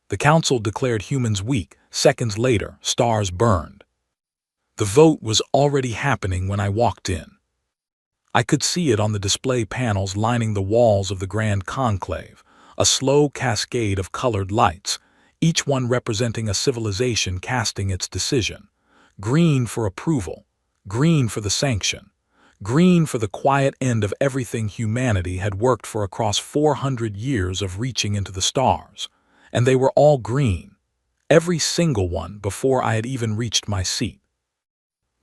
The council declared humans weak. Seconds later, stars burned. The vote was already happening when I walked in. I could see it on the display panels lining the walls of the grand conclave, a slow cascade of colored lights, each one representing a civilization casting its decision. Green for approval, green for the sanction, green for the quiet end of everything humanity had worked for across 400 years of reaching into the stars. And they were all green, every single one before I had even reached my seat.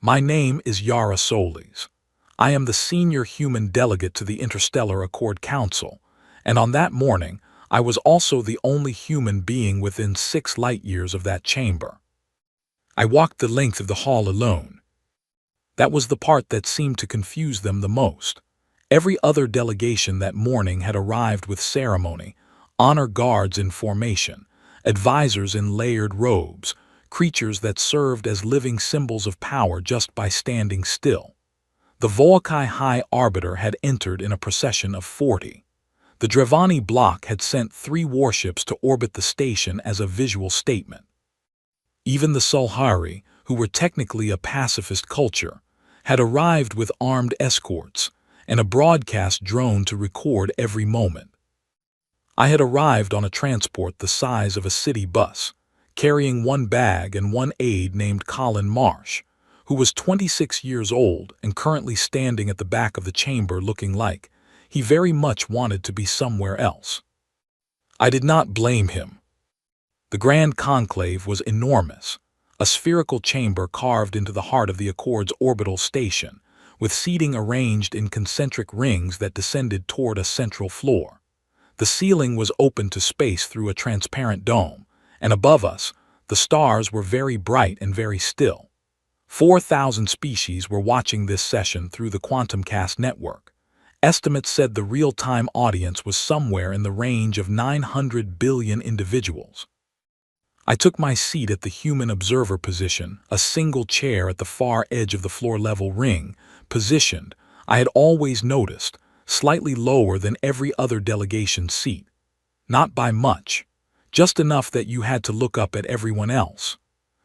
My name is Yara Solis. I am the senior human delegate to the Interstellar Accord Council, and on that morning, I was also the only human being within 6 light-years of that chamber. I walked the length of the hall alone. That was the part that seemed to confuse them the most. Every other delegation that morning had arrived with ceremony, honor guards in formation, advisors in layered robes, creatures that served as living symbols of power just by standing still. The Volkai High Arbiter had entered in a procession of 40. The Drevani bloc had sent 3 warships to orbit the station as a visual statement. Even the Sulhari, who were technically a pacifist culture, had arrived with armed escorts and a broadcast drone to record every moment. I had arrived on a transport the size of a city bus, carrying 1 bag and 1 aide named Colin Marsh, who was 26 years old and currently standing at the back of the chamber looking like he very much wanted to be somewhere else. I did not blame him. The Grand Conclave was enormous, a spherical chamber carved into the heart of the Accord's orbital station, with seating arranged in concentric rings that descended toward a central floor. The ceiling was open to space through a transparent dome, and above us, the stars were very bright and very still. 4,000 species were watching this session through the QuantumCast network. Estimates said the real-time audience was somewhere in the range of 900 billion individuals. I took my seat at the human observer position, a single chair at the far edge of the floor-level ring, positioned, I had always noticed, slightly lower than every other delegation seat. Not by much, just enough that you had to look up at everyone else.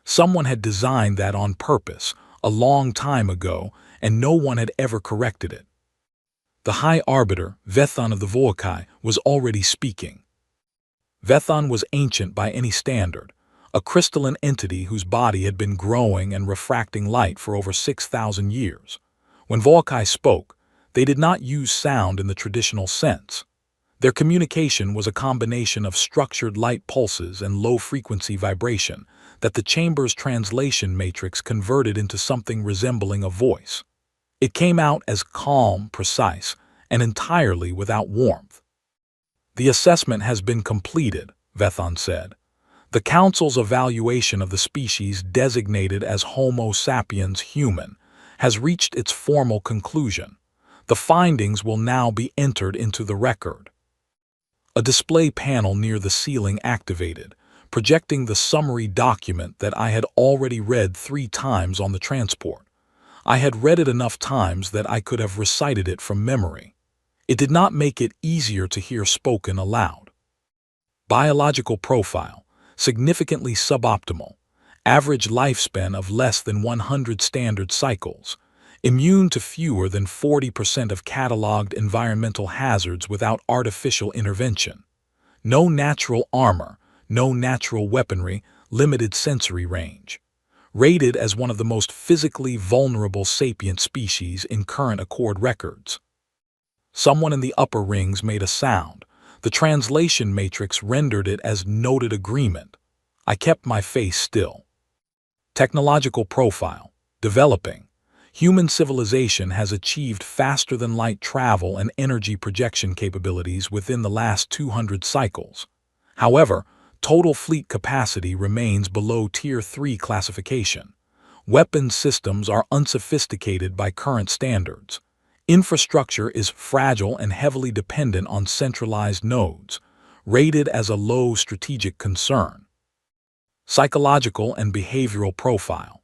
Someone had designed that on purpose, a long time ago, and no one had ever corrected it. The High Arbiter, Vethon of the Volkai, was already speaking. Vethon was ancient by any standard, a crystalline entity whose body had been growing and refracting light for over 6,000 years. When Volkai spoke, they did not use sound in the traditional sense. Their communication was a combination of structured light pulses and low-frequency vibration that the chamber's translation matrix converted into something resembling a voice. It came out as calm, precise, and entirely without warmth. "The assessment has been completed," Vethon said. "The Council's evaluation of the species designated as Homo sapiens human has reached its formal conclusion. The findings will now be entered into the record." A display panel near the ceiling activated, projecting the summary document that I had already read 3 times on the transport. I had read it enough times that I could have recited it from memory. It did not make it easier to hear spoken aloud. Biological profile, significantly suboptimal, average lifespan of less than 100 standard cycles, immune to fewer than 40% of cataloged environmental hazards without artificial intervention. No natural armor, no natural weaponry, limited sensory range. Rated as one of the most physically vulnerable sapient species in current Accord records. Someone in the upper rings made a sound. The translation matrix rendered it as noted agreement. I kept my face still. Technological profile, developing. Human civilization has achieved faster-than-light travel and energy projection capabilities within the last 200 cycles. However, total fleet capacity remains below Tier 3 classification. Weapons systems are unsophisticated by current standards. Infrastructure is fragile and heavily dependent on centralized nodes, rated as a low strategic concern. Psychological and behavioral profile.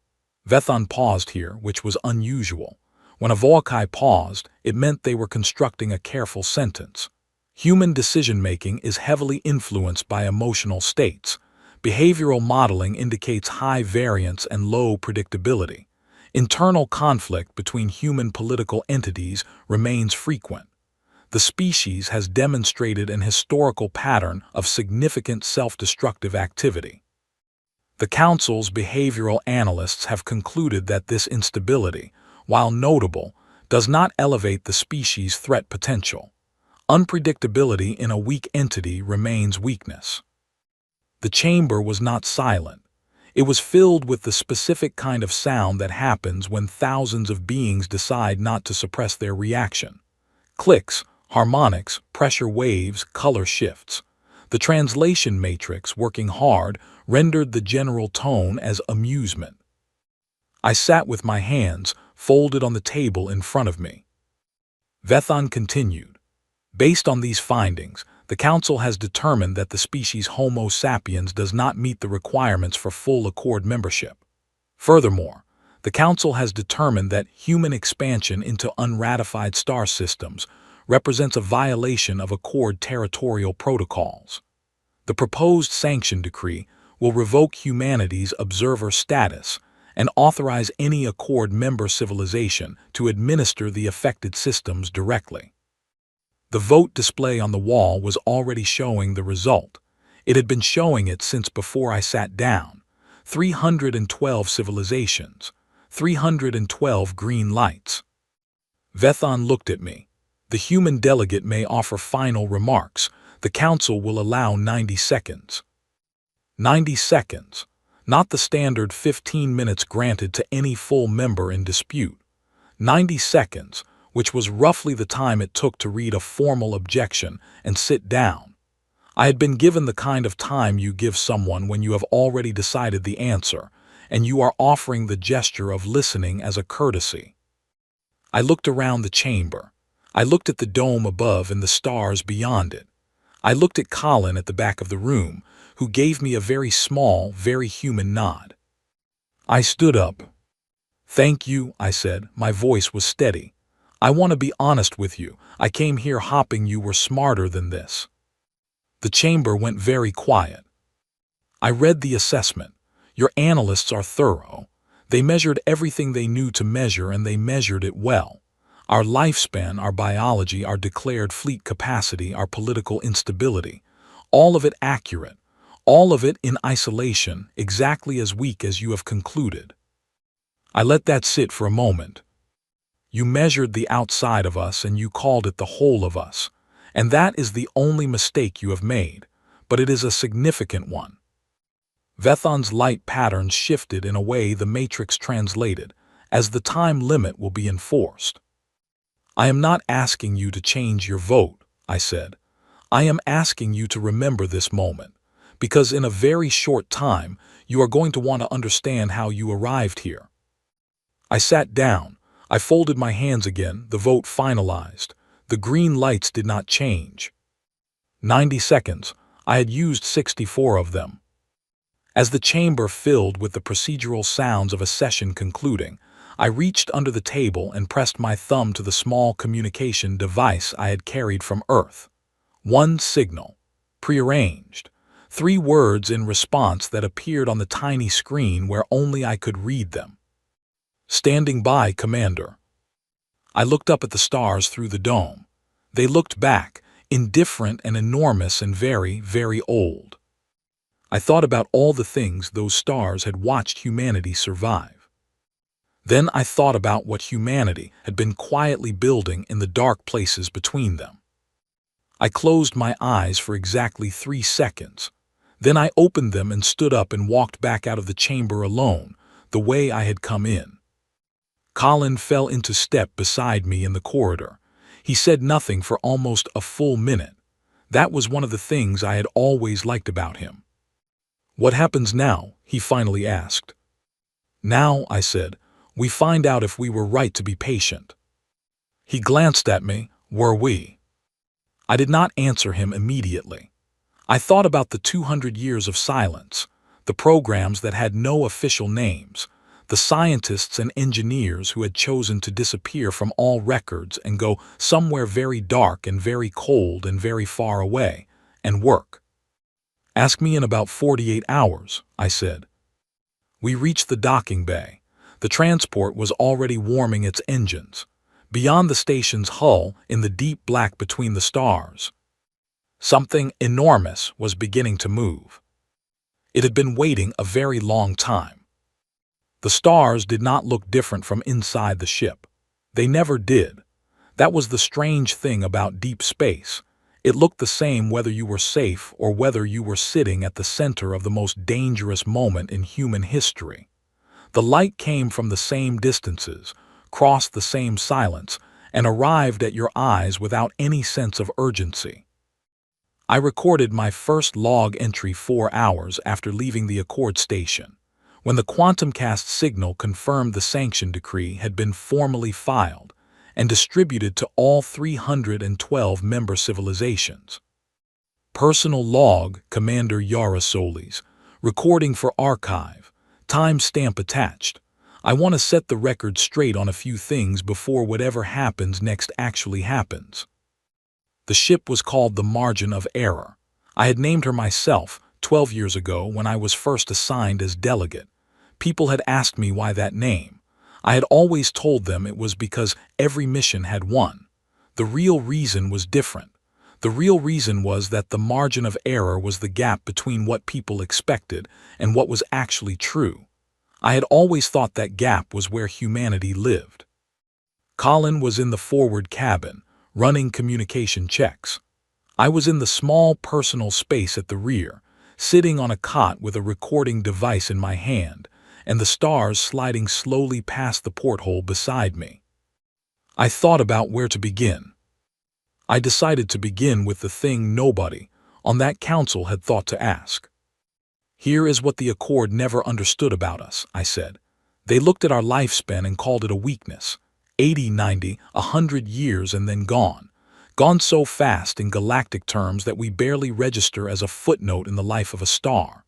Vethon paused here, which was unusual. When a Volkai paused, it meant they were constructing a careful sentence. Human decision-making is heavily influenced by emotional states, Behavioral modeling indicates high variance and low predictability. Internal conflict between human political entities remains frequent. The species has demonstrated an historical pattern of significant self-destructive activity. The Council's behavioral analysts have concluded that this instability, while notable, does not elevate the species' threat potential. Unpredictability in a weak entity remains weakness. The chamber was not silent. It was filled with the specific kind of sound that happens when thousands of beings decide not to suppress their reaction. Clicks, harmonics, pressure waves, color shifts. The translation matrix, working hard, rendered the general tone as amusement. I sat with my hands folded on the table in front of me. Vethan continued. Based on these findings, the Council has determined that the species Homo sapiens does not meet the requirements for full Accord membership. Furthermore, the Council has determined that human expansion into unratified star systems represents a violation of Accord territorial protocols. The proposed sanction decree will revoke humanity's observer status and authorize any Accord member civilization to administer the affected systems directly. The vote display on the wall was already showing the result. It had been showing it since before I sat down. 312 civilizations, 312 green lights. Vethan looked at me. The human delegate may offer final remarks. The Council will allow 90 seconds. 90 seconds, not the standard 15 minutes granted to any full member in dispute. 90 seconds, which was roughly the time it took to read a formal objection and sit down. I had been given the kind of time you give someone when you have already decided the answer, and you are offering the gesture of listening as a courtesy. I looked around the chamber. I looked at the dome above and the stars beyond it. I looked at Colin at the back of the room, who gave me a very small, very human nod. I stood up. "Thank you," I said. My voice was steady. "I want to be honest with you. I came here hoping you were smarter than this." The chamber went very quiet. I read the assessment. Your analysts are thorough. They measured everything they knew to measure, and they measured it well. Our lifespan, our biology, our declared fleet capacity, our political instability. All of it accurate. All of it in isolation, exactly as weak as you have concluded. I let that sit for a moment. You measured the outside of us and you called it the whole of us. And that is the only mistake you have made, but it is a significant one. Vethan's light patterns shifted in a way the matrix translated, as the time limit will be enforced. "I am not asking you to change your vote," I said. "I am asking you to remember this moment, because in a very short time you are going to want to understand how you arrived here." I sat down. I folded my hands again. The vote finalized. The green lights did not change. 90 seconds. I had used 64 of them. As the chamber filled with the procedural sounds of a session concluding, I reached under the table and pressed my thumb to the small communication device I had carried from Earth. One signal, prearranged. 3 words in response that appeared on the tiny screen where only I could read them. "Standing by, Commander." I looked up at the stars through the dome. They looked back, indifferent and enormous and very, very old. I thought about all the things those stars had watched humanity survive. Then I thought about what humanity had been quietly building in the dark places between them. I closed my eyes for exactly 3 seconds. Then I opened them and stood up and walked back out of the chamber alone, the way I had come in. Colin fell into step beside me in the corridor. He said nothing for almost a full minute. That was one of the things I had always liked about him. "What happens now?" he finally asked. "Now," I said, "we find out if we were right to be patient." He glanced at me. "Were we?" I did not answer him immediately. I thought about the 200 years of silence, the programs that had no official names, the scientists and engineers who had chosen to disappear from all records and go somewhere very dark and very cold and very far away and work. Ask me in about 48 hours, I said. We reached the docking bay. The transport was already warming its engines. Beyond the station's hull, in the deep black between the stars, something enormous was beginning to move. It had been waiting a very long time. The stars did not look different from inside the ship. They never did. That was the strange thing about deep space. It looked the same whether you were safe or whether you were sitting at the center of the most dangerous moment in human history. The light came from the same distances, crossed the same silence, and arrived at your eyes without any sense of urgency. I recorded my first log entry 4 hours after leaving the Accord station, when the QuantumCast signal confirmed the sanction decree had been formally filed and distributed to all 312 member civilizations. Personal log, Commander Yara Solis, recording for archive, timestamp attached. I want to set the record straight on a few things before whatever happens next actually happens. The ship was called the Margin of Error. I had named her myself 12 years ago when I was first assigned as delegate. People had asked me why that name. I had always told them it was because every mission had one. The real reason was different. The real reason was that the margin of error was the gap between what people expected and what was actually true. I had always thought that gap was where humanity lived. Colin was in the forward cabin, running communication checks. I was in the small personal space at the rear, sitting on a cot with a recording device in my hand, and the stars sliding slowly past the porthole beside me. I thought about where to begin. I decided to begin with the thing nobody on that council had thought to ask. Here is what the Accord never understood about us, I said. They looked at our lifespan and called it a weakness. 80, 90, 100 years and then gone. Gone so fast in galactic terms that we barely register as a footnote in the life of a star.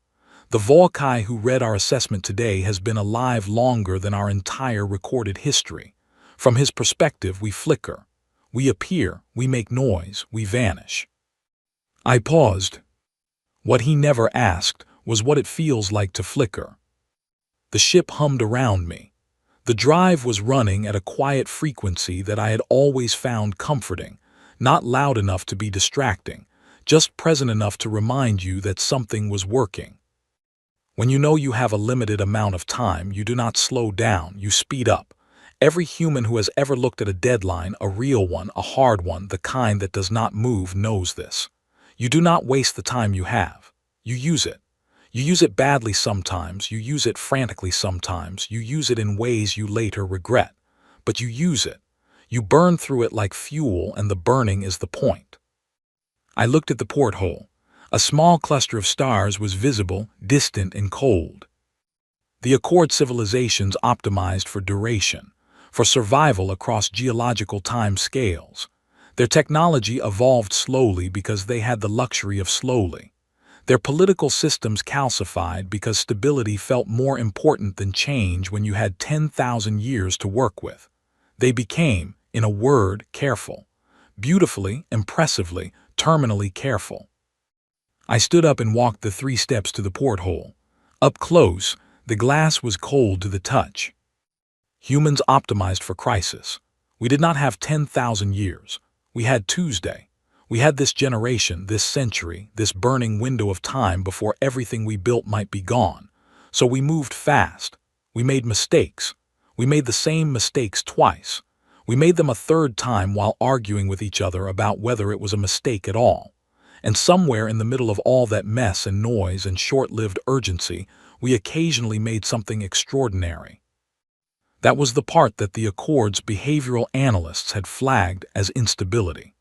The Volkai who read our assessment today has been alive longer than our entire recorded history. From his perspective, we flicker. We appear, we make noise, we vanish. I paused. What he never asked was what it feels like to flicker. The ship hummed around me. The drive was running at a quiet frequency that I had always found comforting, not loud enough to be distracting, just present enough to remind you that something was working. When you know you have a limited amount of time, you do not slow down, you speed up. Every human who has ever looked at a deadline, a real one, a hard one, the kind that does not move, knows this. You do not waste the time you have. You use it. You use it badly sometimes, you use it frantically sometimes, you use it in ways you later regret. But you use it. You burn through it like fuel, and the burning is the point. I looked at the porthole. A small cluster of stars was visible, distant and cold. The Accord civilizations optimized for duration, for survival across geological time scales. Their technology evolved slowly because they had the luxury of slowly. Their political systems calcified because stability felt more important than change when you had 10,000 years to work with. They became, in a word, careful. Beautifully, impressively, terminally careful. I stood up and walked the 3 steps to the porthole. Up close, the glass was cold to the touch. Humans optimized for crisis. We did not have 10,000 years. We had Tuesday. We had this generation, this century, this burning window of time before everything we built might be gone. So we moved fast. We made mistakes. We made the same mistakes twice. We made them a third time while arguing with each other about whether it was a mistake at all. And somewhere in the middle of all that mess and noise and short-lived urgency, we occasionally made something extraordinary. That was the part that the Accord's behavioral analysts had flagged as instability.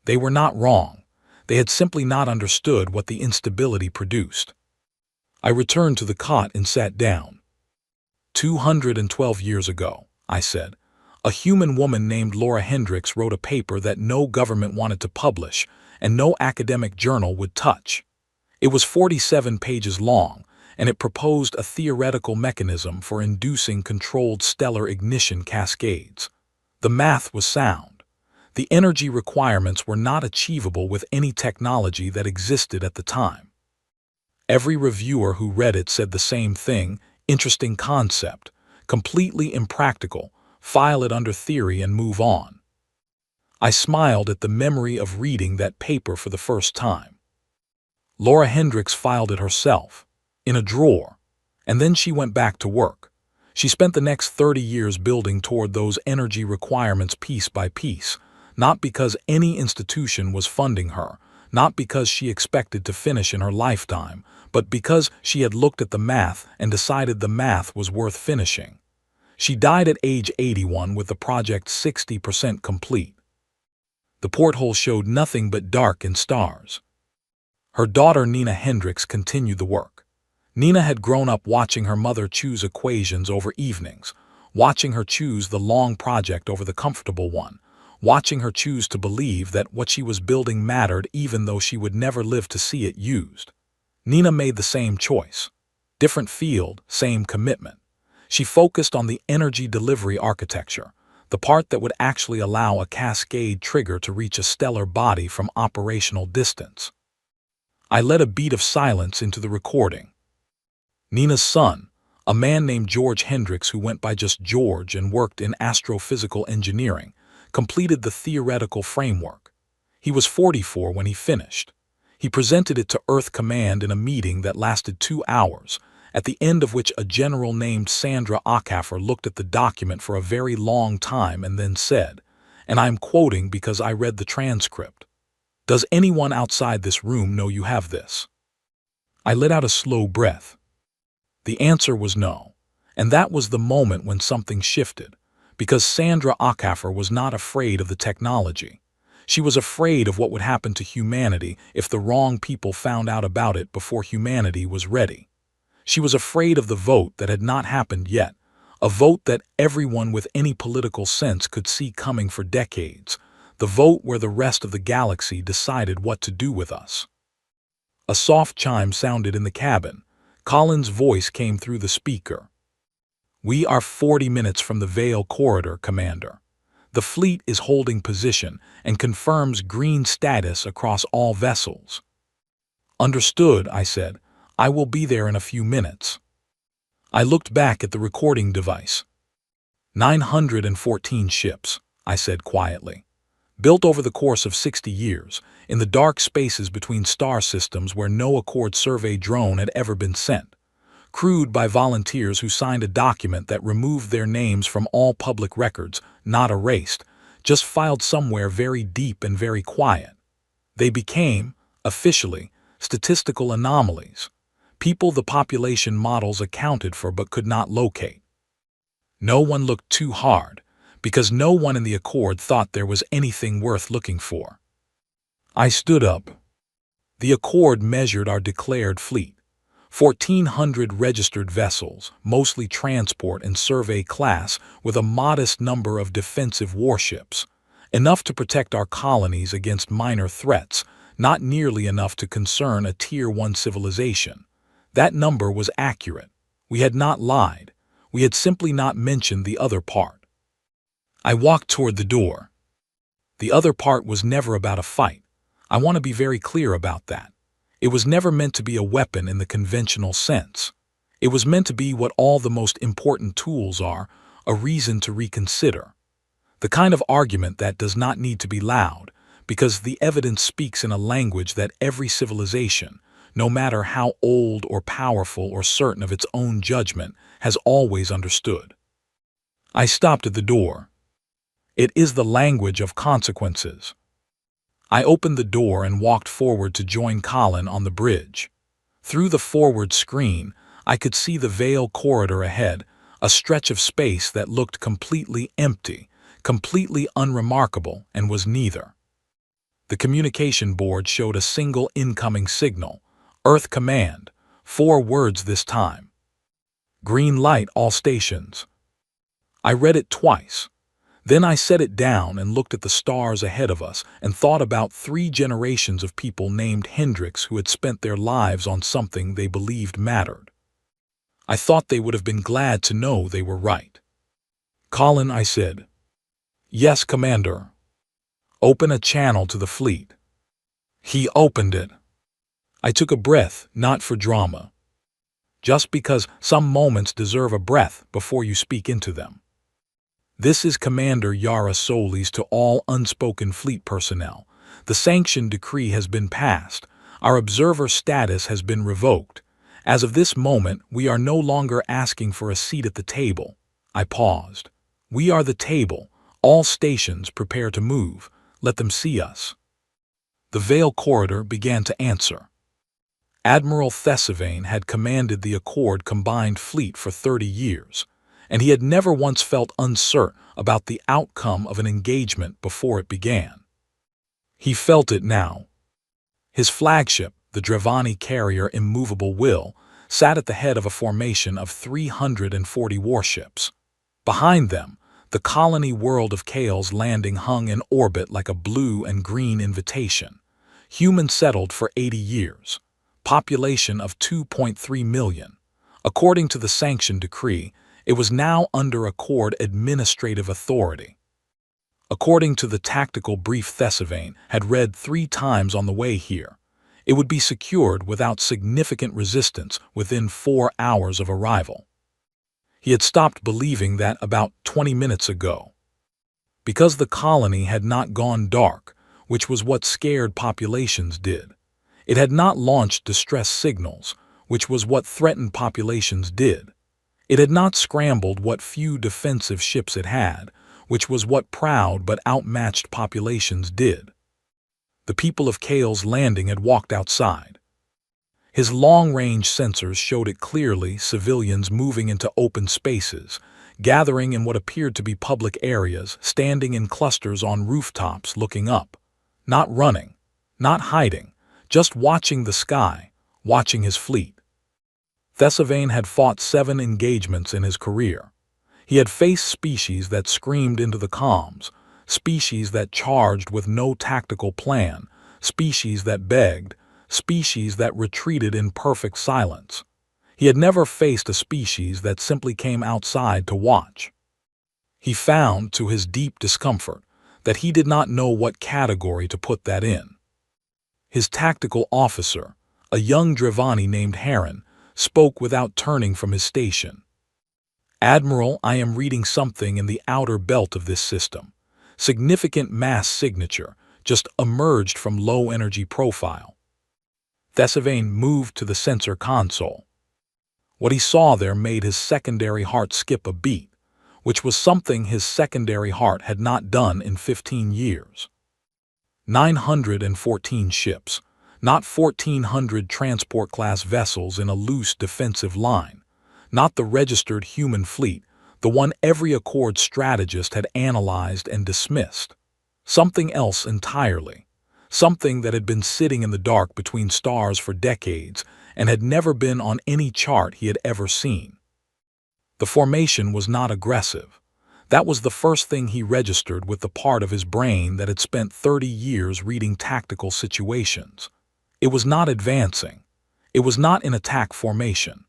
They were not wrong. They had simply not understood what the instability produced. I returned to the cot and sat down. 212 years ago, I said, a human woman named Laura Hendricks wrote a paper that no government wanted to publish and no academic journal would touch. It was 47 pages long, and it proposed a theoretical mechanism for inducing controlled stellar ignition cascades. The math was sound. The energy requirements were not achievable with any technology that existed at the time. Every reviewer who read it said the same thing: interesting concept, completely impractical, file it under theory and move on. I smiled at the memory of reading that paper for the first time. Laura Hendricks filed it herself, in a drawer, and then she went back to work. She spent the next 30 years building toward those energy requirements piece by piece, not because any institution was funding her, not because she expected to finish in her lifetime, but because she had looked at the math and decided the math was worth finishing. She died at age 81 with the project 60% complete. The porthole showed nothing but dark and stars. Her daughter Nina Hendricks continued the work. Nina had grown up watching her mother choose equations over evenings, watching her choose the long project over the comfortable one, watching her choose to believe that what she was building mattered even though she would never live to see it used. Nina made the same choice. Different field, same commitment. She focused on the energy delivery architecture, the part that would actually allow a cascade trigger to reach a stellar body from operational distance. I let a beat of silence into the recording. Nina's son, a man named George Hendricks who went by just George and worked in astrophysical engineering, completed the theoretical framework. He was 44 when he finished. He presented it to Earth Command in a meeting that lasted 2 hours, at the end of which a general named Sandra Ackafer looked at the document for a very long time and then said, and I'm quoting because I read the transcript, "Does anyone outside this room know you have this?" I let out a slow breath. The answer was no, and that was the moment when something shifted, because Sandra Ackafer was not afraid of the technology. She was afraid of what would happen to humanity if the wrong people found out about it before humanity was ready. She was afraid of the vote that had not happened yet, a vote that everyone with any political sense could see coming for decades, the vote where the rest of the galaxy decided what to do with us. A soft chime sounded in the cabin. Colin's voice came through the speaker. "We are 40 minutes from the Vale Corridor, Commander. The fleet is holding position and confirms green status across all vessels." "Understood," I said. "I will be there in a few minutes." I looked back at the recording device. 914 ships, I said quietly. Built over the course of 60 years, in the dark spaces between star systems where no Accord survey drone had ever been sent. Crewed by volunteers who signed a document that removed their names from all public records, not erased, just filed somewhere very deep and very quiet. They became, officially, statistical anomalies. People the population models accounted for but could not locate. No one looked too hard, because no one in the Accord thought there was anything worth looking for. I stood up. The Accord measured our declared fleet. 1,400 registered vessels, mostly transport and survey class, with a modest number of defensive warships. Enough to protect our colonies against minor threats, not nearly enough to concern a Tier 1 civilization. That number was accurate. We had not lied. We had simply not mentioned the other part. I walked toward the door. The other part was never about a fight. I want to be very clear about that. It was never meant to be a weapon in the conventional sense. It was meant to be what all the most important tools are, a reason to reconsider. The kind of argument that does not need to be loud, because the evidence speaks in a language that every civilization, no matter how old or powerful or certain of its own judgment, has always understood. I stopped at the door. It is the language of consequences. I opened the door and walked forward to join Colin on the bridge. Through the forward screen, I could see the Vale Corridor ahead, a stretch of space that looked completely empty, completely unremarkable, and was neither. The communication board showed a single incoming signal, Earth Command, 4 words this time. Green light all stations. I read it twice. Then I set it down and looked at the stars ahead of us and thought about 3 generations of people named Hendricks who had spent their lives on something they believed mattered. I thought they would have been glad to know they were right. "Colin," I said. "Yes, Commander." "Open a channel to the fleet." He opened it. I took a breath, not for drama. Just because some moments deserve a breath before you speak into them. This is Commander Yara Solis to all unspoken fleet personnel. The sanctioned decree has been passed. Our observer status has been revoked. As of this moment, we are no longer asking for a seat at the table. I paused. We are the table. All stations prepare to move. Let them see us. The Veil Corridor began to answer. Admiral Thesivane had commanded the Accord Combined Fleet for 30 years, and he had never once felt uncertain about the outcome of an engagement before it began. He felt it now. His flagship, the Drevani carrier Immovable Will, sat at the head of a formation of 340 warships. Behind them, the colony world of Chaos Landing hung in orbit like a blue and green invitation. Human settled for 80 years. Population of 2.3 million. According to the sanctioned decree, it was now under Accord administrative authority. According to the tactical brief Thesivane had read 3 times on the way here, it would be secured without significant resistance within 4 hours of arrival. He had stopped believing that about 20 minutes ago. Because the colony had not gone dark, which was what scared populations did. It had not launched distress signals, which was what threatened populations did. It had not scrambled what few defensive ships it had, which was what proud but outmatched populations did. The people of Chaos Landing had walked outside. His long-range sensors showed it clearly, civilians moving into open spaces, gathering in what appeared to be public areas, standing in clusters on rooftops looking up. Not running, not hiding, just watching the sky, watching his fleet. Thesivane had fought 7 engagements in his career. He had faced species that screamed into the comms, species that charged with no tactical plan, species that begged, species that retreated in perfect silence. He had never faced a species that simply came outside to watch. He found, to his deep discomfort, that he did not know what category to put that in. His tactical officer, a young Drevani named Heron, spoke without turning from his station. Admiral, I am reading something in the outer belt of this system. Significant mass signature, just emerged from low-energy profile. Thesivane moved to the sensor console. What he saw there made his secondary heart skip a beat, which was something his secondary heart had not done in 15 years. 914 ships, not 1,400 transport-class vessels in a loose defensive line, not the registered human fleet, the one every Accord strategist had analyzed and dismissed. Something else entirely, something that had been sitting in the dark between stars for decades and had never been on any chart he had ever seen. The formation was not aggressive. That was the first thing he registered with the part of his brain that had spent 30 years reading tactical situations. It was not advancing. It was not in attack formation.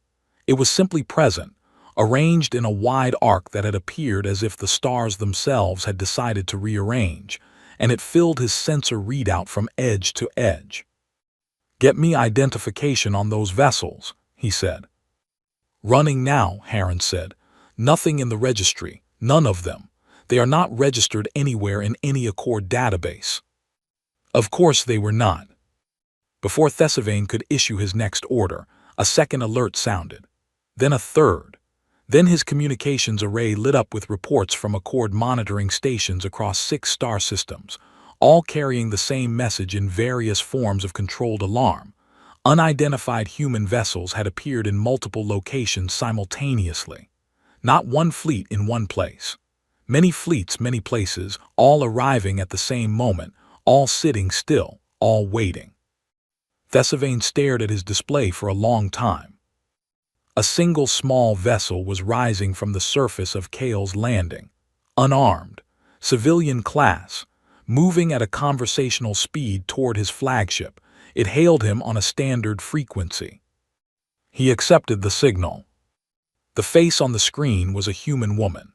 It was simply present, arranged in a wide arc that had appeared as if the stars themselves had decided to rearrange, and it filled his sensor readout from edge to edge. Get me identification on those vessels, he said. Running now, Heron said. Nothing in the registry. None of them. They are not registered anywhere in any Accord database. Of course they were not. Before Thesivane could issue his next order, a second alert sounded. Then a third. Then his communications array lit up with reports from Accord monitoring stations across 6 star systems, all carrying the same message in various forms of controlled alarm. Unidentified human vessels had appeared in multiple locations simultaneously. Not one fleet in one place. Many fleets, many places, all arriving at the same moment, all sitting still, all waiting. Thesivane stared at his display for a long time. A single small vessel was rising from the surface of Chaos Landing, unarmed, civilian class, moving at a conversational speed toward his flagship. It hailed him on a standard frequency. He accepted the signal. The face on the screen was a human woman.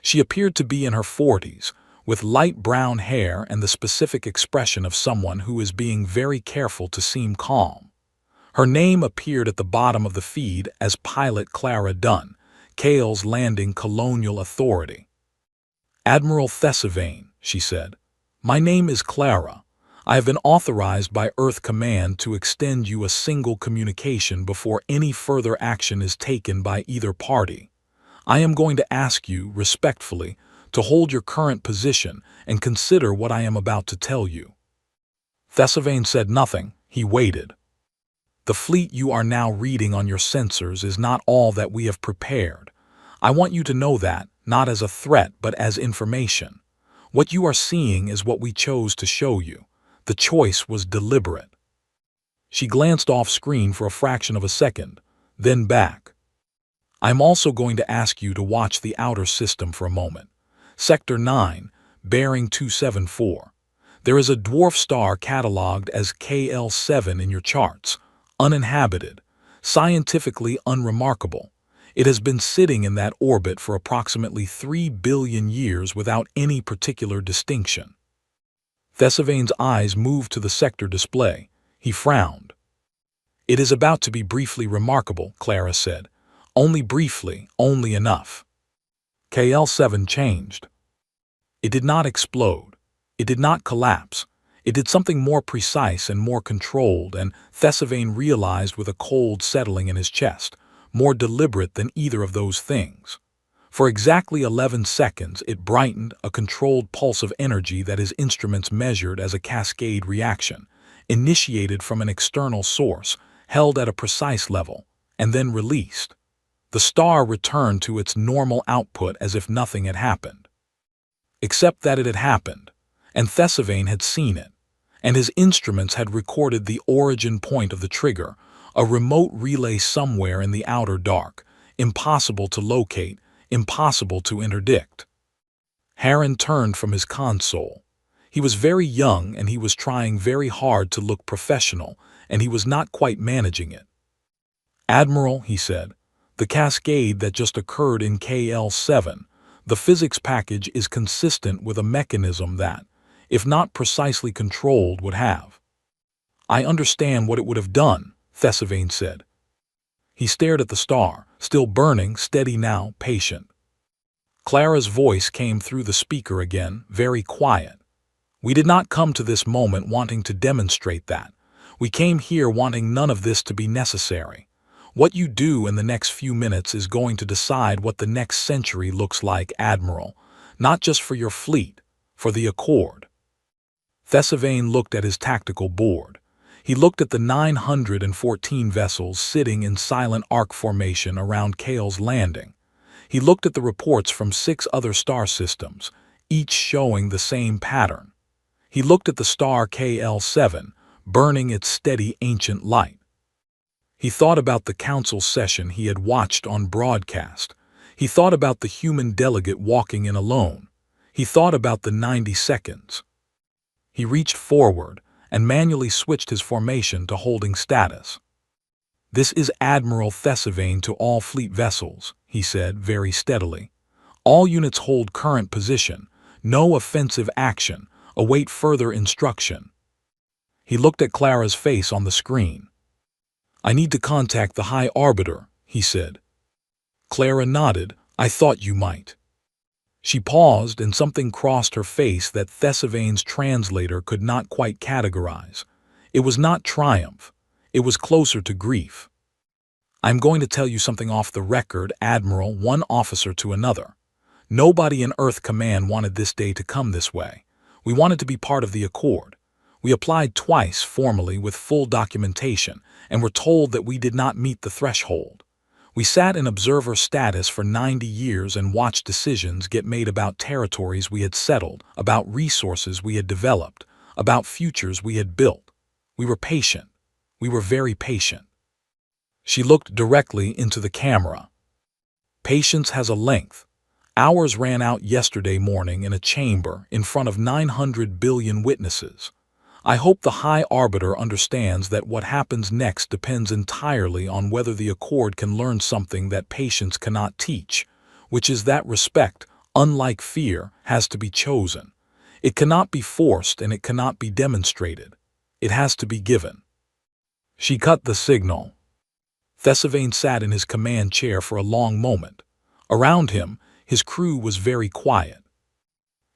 She appeared to be in her 40s, with light brown hair and the specific expression of someone who is being very careful to seem calm. Her name appeared at the bottom of the feed as Pilot Clara Dunn, Kale's Landing Colonial Authority. "Admiral Thessavane," she said. "My name is Clara. I have been authorized by Earth Command to extend you a single communication before any further action is taken by either party. I am going to ask you, respectfully, to hold your current position and consider what I am about to tell you." Thessavane said nothing. He waited. "The fleet you are now reading on your sensors is not all that we have prepared. I want you to know that, not as a threat but as information. What you are seeing is what we chose to show you. The choice was deliberate." She glanced off screen for a fraction of a second, then back. "I'm also going to ask you to watch the outer system for a moment. Sector 9, bearing 274. There is a dwarf star catalogued as KL7 in your charts, uninhabited, scientifically unremarkable. It has been sitting in that orbit for approximately 3 billion years without any particular distinction." Thessavane's eyes moved to the sector display. He frowned. "It is about to be briefly remarkable," Clara said. "Only briefly, only enough." KL7 changed. It did not explode. It did not collapse. It did something more precise and more controlled, and Thessavane realized with a cold settling in his chest, more deliberate than either of those things. For exactly 11 seconds it brightened, a controlled pulse of energy that his instruments measured as a cascade reaction, initiated from an external source, held at a precise level, and then released. The star returned to its normal output as if nothing had happened. Except that it had happened, and Thessavane had seen it, and his instruments had recorded the origin point of the trigger, a remote relay somewhere in the outer dark, impossible to locate, impossible to interdict. Harren turned from his console. He was very young and he was trying very hard to look professional, and he was not quite managing it. "Admiral," he said, "the cascade that just occurred in KL7, the physics package is consistent with a mechanism that, if not precisely controlled, would have." "I understand what it would have done," Thessavane said. He stared at the star, still burning, steady now, patient. Clara's voice came through the speaker again, very quiet. "We did not come to this moment wanting to demonstrate that. We came here wanting none of this to be necessary. What you do in the next few minutes is going to decide what the next century looks like, Admiral, not just for your fleet, for the Accord." Thessavane looked at his tactical board. He looked at the 914 vessels sitting in silent arc formation around Kale's Landing. He looked at the reports from 6 other star systems, each showing the same pattern. He looked at the star KL7, burning its steady ancient light. He thought about the council session he had watched on broadcast. He thought about the human delegate walking in alone. He thought about the 90 seconds. He reached forward and manually switched his formation to holding status. "This is Admiral Thessavane to all fleet vessels," he said very steadily. "All units hold current position. No offensive action. Await further instruction." He looked at Clara's face on the screen. "I need to contact the High Arbiter," he said. Clara nodded. "I thought you might." She paused, and something crossed her face that Thessavane's translator could not quite categorize. It was not triumph. It was closer to grief. "I'm going to tell you something off the record, Admiral," one officer to another. "Nobody in Earth Command wanted this day to come this way. We wanted to be part of the Accord. We applied twice formally with full documentation and were told that we did not meet the threshold. We sat in observer status for 90 years and watched decisions get made about territories we had settled, about resources we had developed, about futures we had built. We were patient. We were very patient." She looked directly into the camera. "Patience has a length. Ours ran out yesterday morning in a chamber in front of 900 billion witnesses. I hope the High Arbiter understands that what happens next depends entirely on whether the Accord can learn something that patience cannot teach, which is that respect, unlike fear, has to be chosen. It cannot be forced and it cannot be demonstrated. It has to be given." She cut the signal. Thesivane sat in his command chair for a long moment. Around him, his crew was very quiet.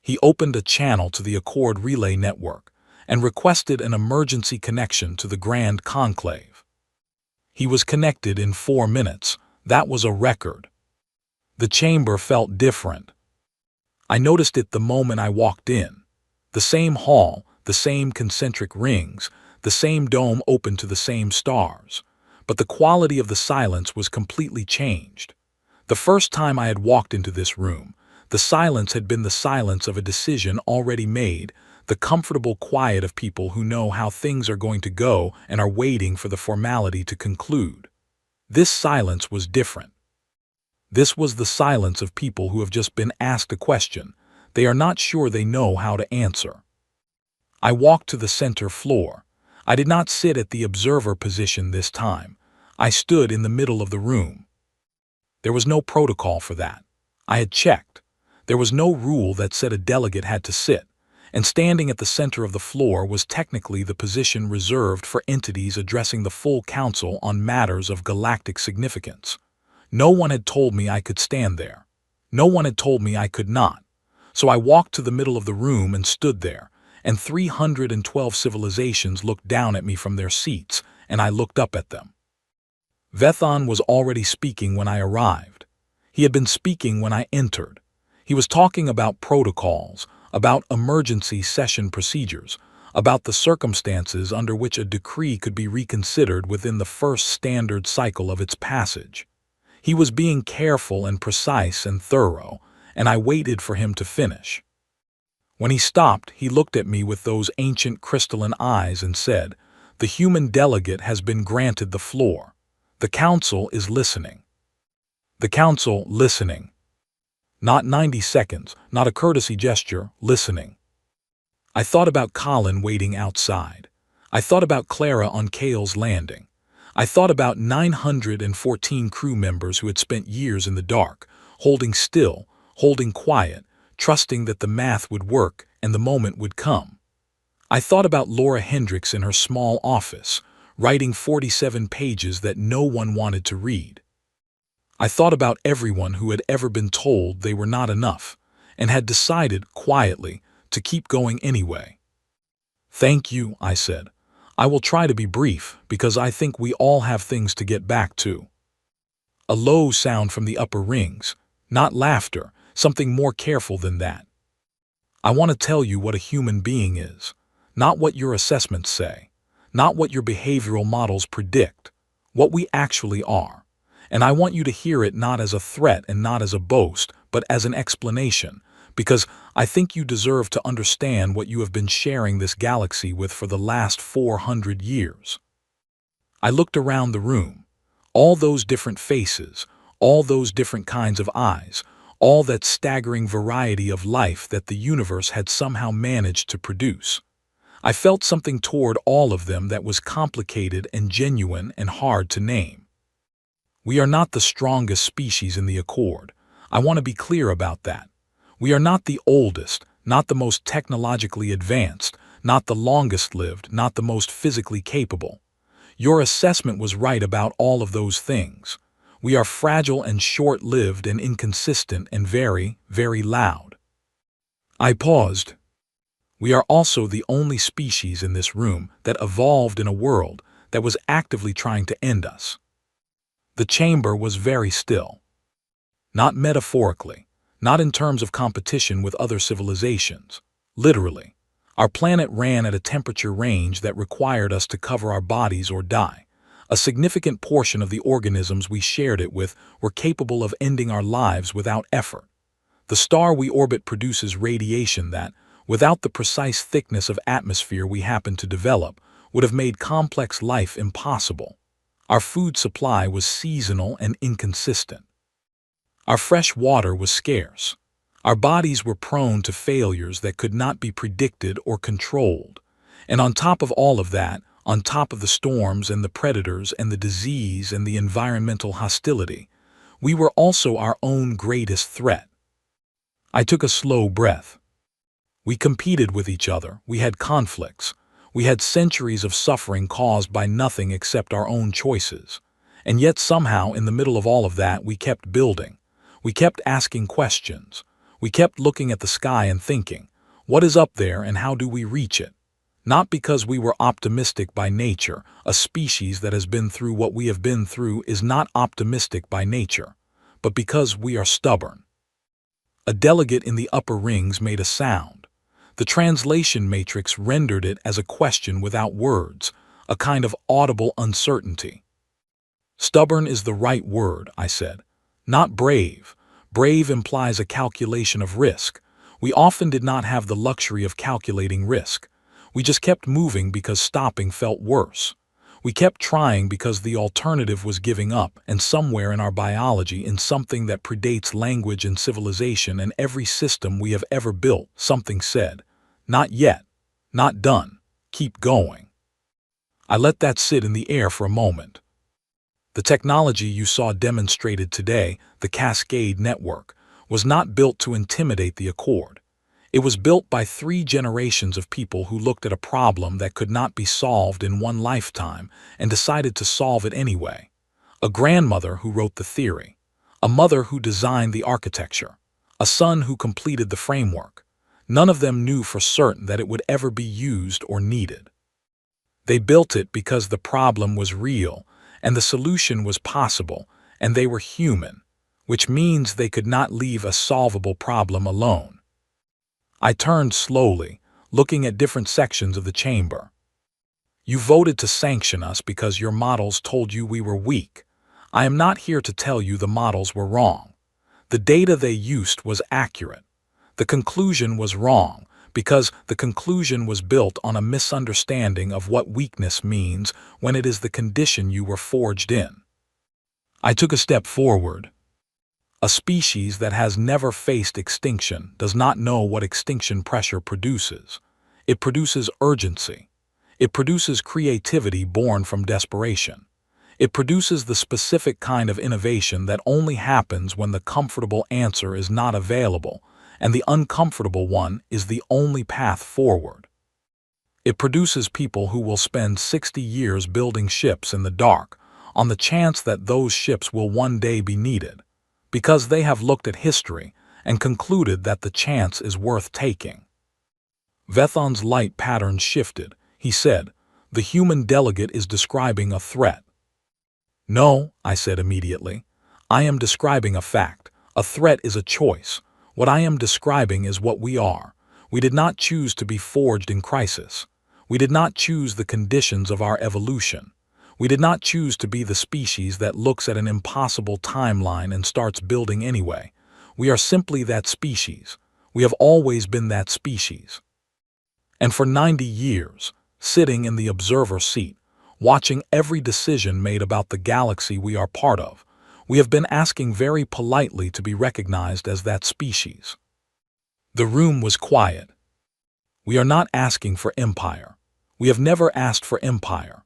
He opened a channel to the Accord relay network and requested an emergency connection to the Grand Conclave. He was connected in 4 minutes. That was a record. The chamber felt different. I noticed it the moment I walked in. The same hall, the same concentric rings, the same dome open to the same stars. But the quality of the silence was completely changed. The first time I had walked into this room, the silence had been the silence of a decision already made, the comfortable quiet of people who know how things are going to go and are waiting for the formality to conclude. This silence was different. This was the silence of people who have just been asked a question. They are not sure they know how to answer. I walked to the center floor. I did not sit at the observer position this time. I stood in the middle of the room. There was no protocol for that. I had checked. There was no rule that said a delegate had to sit, and standing at the center of the floor was technically the position reserved for entities addressing the full council on matters of galactic significance. No one had told me I could stand there. No one had told me I could not. So I walked to the middle of the room and stood there, and 312 civilizations looked down at me from their seats, and I looked up at them. Vethan was already speaking when I arrived. He had been speaking when I entered. He was talking about protocols, about emergency session procedures, about the circumstances under which a decree could be reconsidered within the first standard cycle of its passage. He was being careful and precise and thorough, and I waited for him to finish. When he stopped, he looked at me with those ancient crystalline eyes and said, "The human delegate has been granted the floor. The council is listening." The council listening. Not 90 seconds, not a courtesy gesture, listening. I thought about Colin waiting outside. I thought about Clara on Kale's landing. I thought about 914 crew members who had spent years in the dark, holding still, holding quiet, trusting that the math would work and the moment would come. I thought about Laura Hendricks in her small office, writing 47 pages that no one wanted to read. I thought about everyone who had ever been told they were not enough and had decided, quietly, to keep going anyway. "Thank you," I said. "I will try to be brief because I think we all have things to get back to." A low sound from the upper rings, not laughter, something more careful than that. "I want to tell you what a human being is, not what your assessments say, not what your behavioral models predict, what we actually are. And I want you to hear it not as a threat and not as a boast, but as an explanation, because I think you deserve to understand what you have been sharing this galaxy with for the last 400 years. I looked around the room. All those different faces, all those different kinds of eyes, all that staggering variety of life that the universe had somehow managed to produce. I felt something toward all of them that was complicated and genuine and hard to name. We are not the strongest species in the Accord. I want to be clear about that. We are not the oldest, not the most technologically advanced, not the longest lived, not the most physically capable. Your assessment was right about all of those things. We are fragile and short-lived and inconsistent and very, very loud. I paused. We are also the only species in this room that evolved in a world that was actively trying to end us. The chamber was very still. Not metaphorically, not in terms of competition with other civilizations. Literally, our planet ran at a temperature range that required us to cover our bodies or die. A significant portion of the organisms we shared it with were capable of ending our lives without effort. The star we orbit produces radiation that, without the precise thickness of atmosphere we happen to develop, would have made complex life impossible. Our food supply was seasonal and inconsistent. Our fresh water was scarce. Our bodies were prone to failures that could not be predicted or controlled. And on top of all of that, on top of the storms and the predators and the disease and the environmental hostility, we were also our own greatest threat. I took a slow breath. We competed with each other, we had conflicts. We had centuries of suffering caused by nothing except our own choices. And yet somehow in the middle of all of that we kept building. We kept asking questions. We kept looking at the sky and thinking, what is up there and how do we reach it? Not because we were optimistic by nature. A species that has been through what we have been through is not optimistic by nature, but because we are stubborn. A delegate in the upper rings made a sound. The translation matrix rendered it as a question without words, a kind of audible uncertainty. Stubborn is the right word, I said. Not brave. Brave implies a calculation of risk. We often did not have the luxury of calculating risk. We just kept moving because stopping felt worse. We kept trying because the alternative was giving up, and somewhere in our biology, in something that predates language and civilization and every system we have ever built, something said, not yet, not done, keep going. I let that sit in the air for a moment. The technology you saw demonstrated today, the Cascade network, was not built to intimidate the Accord. It was built by 3 generations of people who looked at a problem that could not be solved in one lifetime and decided to solve it anyway. A grandmother who wrote the theory, a mother who designed the architecture, a son who completed the framework. None of them knew for certain that it would ever be used or needed. They built it because the problem was real and the solution was possible, and they were human, which means they could not leave a solvable problem alone. I turned slowly, looking at different sections of the chamber. You voted to sanction us because your models told you we were weak. I am not here to tell you the models were wrong. The data they used was accurate. The conclusion was wrong because the conclusion was built on a misunderstanding of what weakness means when it is the condition you were forged in. I took a step forward. A species that has never faced extinction does not know what extinction pressure produces. It produces urgency. It produces creativity born from desperation. It produces the specific kind of innovation that only happens when the comfortable answer is not available, and the uncomfortable one is the only path forward. It produces people who will spend 60 years building ships in the dark, on the chance that those ships will one day be needed, because they have looked at history and concluded that the chance is worth taking. Vethon's light pattern shifted. He said, "The human delegate is describing a threat." "No," I said immediately. "I am describing a fact. A threat is a choice. What I am describing is what we are. We did not choose to be forged in crisis. We did not choose the conditions of our evolution. We did not choose to be the species that looks at an impossible timeline and starts building anyway. We are simply that species. We have always been that species." And for 90 years, sitting in the observer seat, watching every decision made about the galaxy we are part of, we have been asking very politely to be recognized as that species. The room was quiet. We are not asking for empire. We have never asked for empire.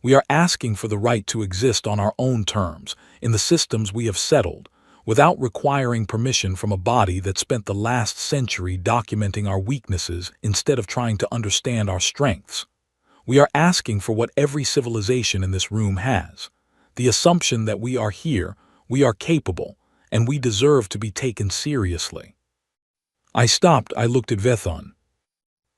We are asking for the right to exist on our own terms, in the systems we have settled, without requiring permission from a body that spent the last century documenting our weaknesses instead of trying to understand our strengths. We are asking for what every civilization in this room has, the assumption that we are here, we are capable, and we deserve to be taken seriously. I stopped. I looked at Vethon.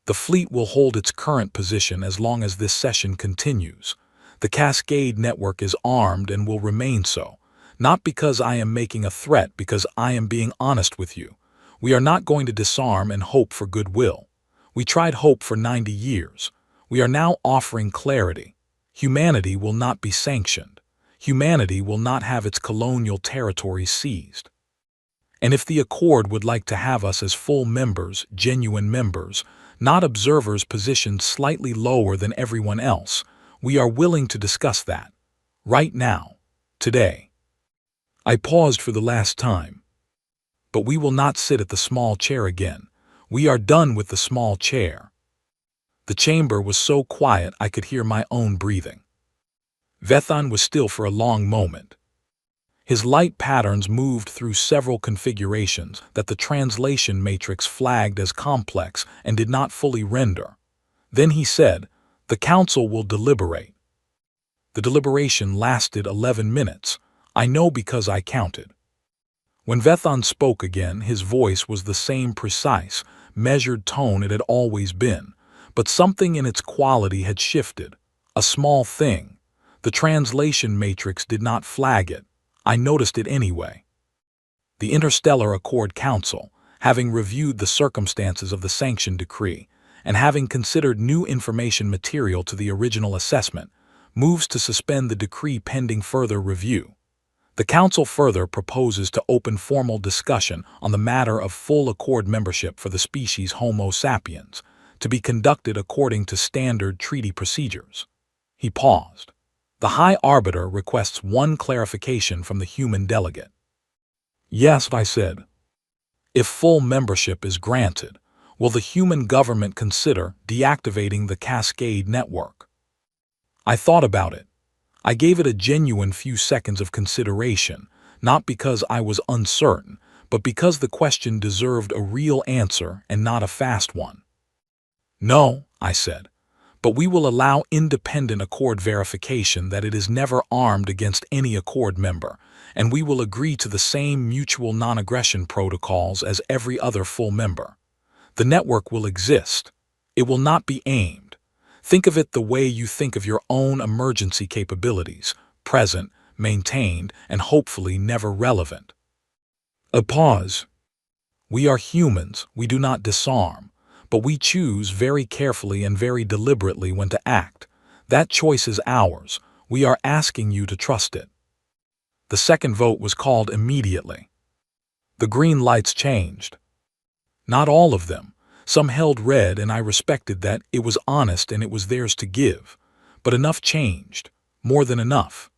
The fleet will hold its current position as long as this session continues. The Cascade network is armed and will remain so, not because I am making a threat, because I am being honest with you. We are not going to disarm and hope for goodwill. We tried hope for 90 years. We are now offering clarity. Humanity will not be sanctioned. Humanity will not have its colonial territories seized. And if the Accord would like to have us as full members, genuine members, not observers positioned slightly lower than everyone else, we are willing to discuss that. Right now. Today. I paused for the last time. But we will not sit at the small chair again. We are done with the small chair. The chamber was so quiet I could hear my own breathing. Vethon was still for a long moment. His light patterns moved through several configurations that the translation matrix flagged as complex and did not fully render. Then he said, The council will deliberate. The deliberation lasted 11 minutes. I know because I counted. When Vethon spoke again, his voice was the same precise, measured tone it had always been, but something in its quality had shifted. A small thing. The translation matrix did not flag it. I noticed it anyway. The Interstellar Accord Council, having reviewed the circumstances of the sanction decree, and having considered new information material to the original assessment, moves to suspend the decree pending further review. The Council further proposes to open formal discussion on the matter of full Accord membership for the species Homo sapiens, to be conducted according to standard treaty procedures. He paused. The High Arbiter requests one clarification from the human delegate. Yes, I said. If full membership is granted, will the human government consider deactivating the Cascade network? I thought about it. I gave it a genuine few seconds of consideration, not because I was uncertain, but because the question deserved a real answer and not a fast one. No, I said, but we will allow independent Accord verification that it is never armed against any Accord member, and we will agree to the same mutual non-aggression protocols as every other full member. The network will exist. It will not be aimed. Think of it the way you think of your own emergency capabilities, present, maintained, and hopefully never relevant. A pause. We are humans, we do not disarm, but we choose very carefully and very deliberately when to act. That choice is ours. We are asking you to trust it. The second vote was called immediately. The green lights changed. Not all of them. Some held red, and I respected that. It was honest and it was theirs to give. But enough changed. More than enough.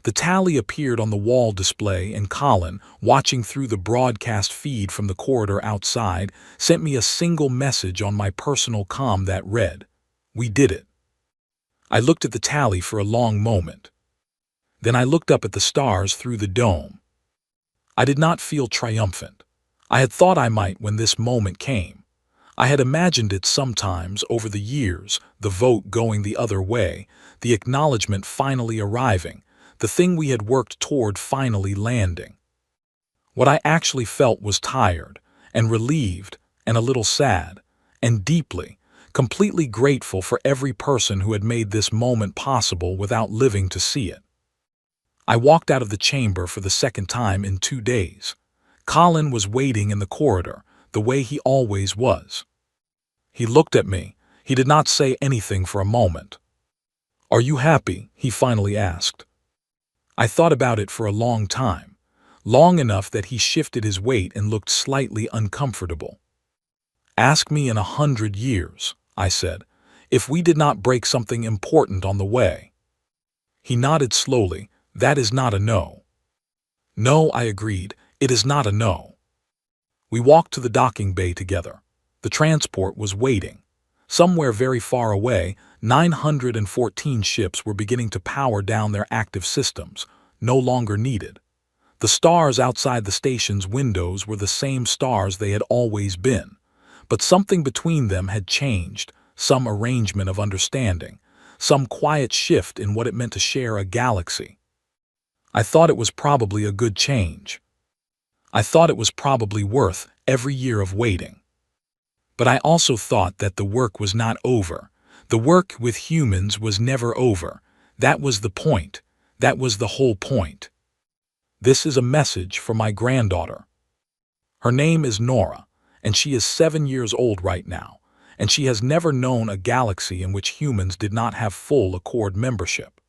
The tally appeared on the wall display, and Colin, watching through the broadcast feed from the corridor outside, sent me a single message on my personal comm that read, "We did it." I looked at the tally for a long moment. Then I looked up at the stars through the dome. I did not feel triumphant. I had thought I might when this moment came. I had imagined it sometimes over the years, the vote going the other way, the acknowledgement finally arriving, the thing we had worked toward finally landing. What I actually felt was tired, and relieved, and a little sad, and deeply, completely grateful for every person who had made this moment possible without living to see it. I walked out of the chamber for the second time in 2 days. Colin was waiting in the corridor, the way he always was. He looked at me. He did not say anything for a moment. "Are you happy?" he finally asked. I thought about it for a long time, long enough that he shifted his weight and looked slightly uncomfortable. "Ask me in 100 years, I said, "if we did not break something important on the way." He nodded slowly. "That is not a no." "No," I agreed, "it is not a no." We walked to the docking bay together. The transport was waiting. Somewhere very far away, 914 ships were beginning to power down their active systems, no longer needed. The stars outside the station's windows were the same stars they had always been, but something between them had changed, some arrangement of understanding, some quiet shift in what it meant to share a galaxy. I thought it was probably a good change. I thought it was probably worth every year of waiting. But I also thought that the work was not over. The work with humans was never over. That was the point. That was the whole point. This is a message for my granddaughter. Her name is Nora, and she is 7 years old right now, and she has never known a galaxy in which humans did not have full Accord membership.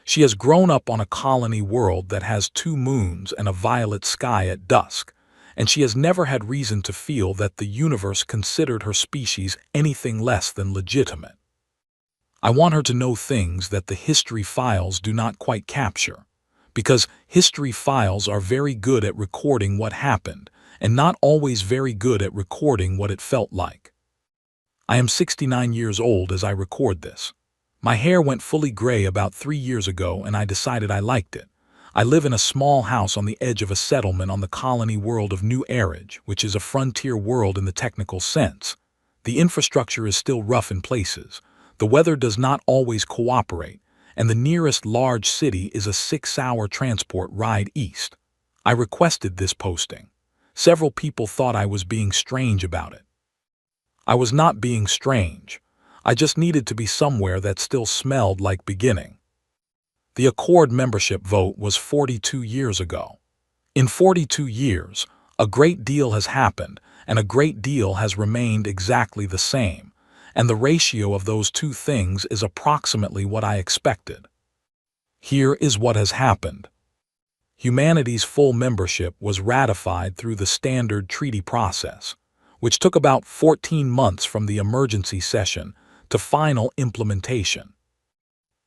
She has grown up on a colony world that has 2 moons and a violet sky at dusk, and she has never had reason to feel that the universe considered her species anything less than legitimate. I want her to know things that the history files do not quite capture, because history files are very good at recording what happened, and not always very good at recording what it felt like. I am 69 years old as I record this. My hair went fully gray about 3 years ago, and I decided I liked it. I live in a small house on the edge of a settlement on the colony world of New Arage, which is a frontier world in the technical sense. The infrastructure is still rough in places. The weather does not always cooperate, and the nearest large city is a 6-hour transport ride east. I requested this posting. Several people thought I was being strange about it. I was not being strange. I just needed to be somewhere that still smelled like beginning. The Accord membership vote was 42 years ago. In 42 years, a great deal has happened, and a great deal has remained exactly the same, and the ratio of those two things is approximately what I expected. Here is what has happened. Humanity's full membership was ratified through the standard treaty process, which took about 14 months from the emergency session to final implementation.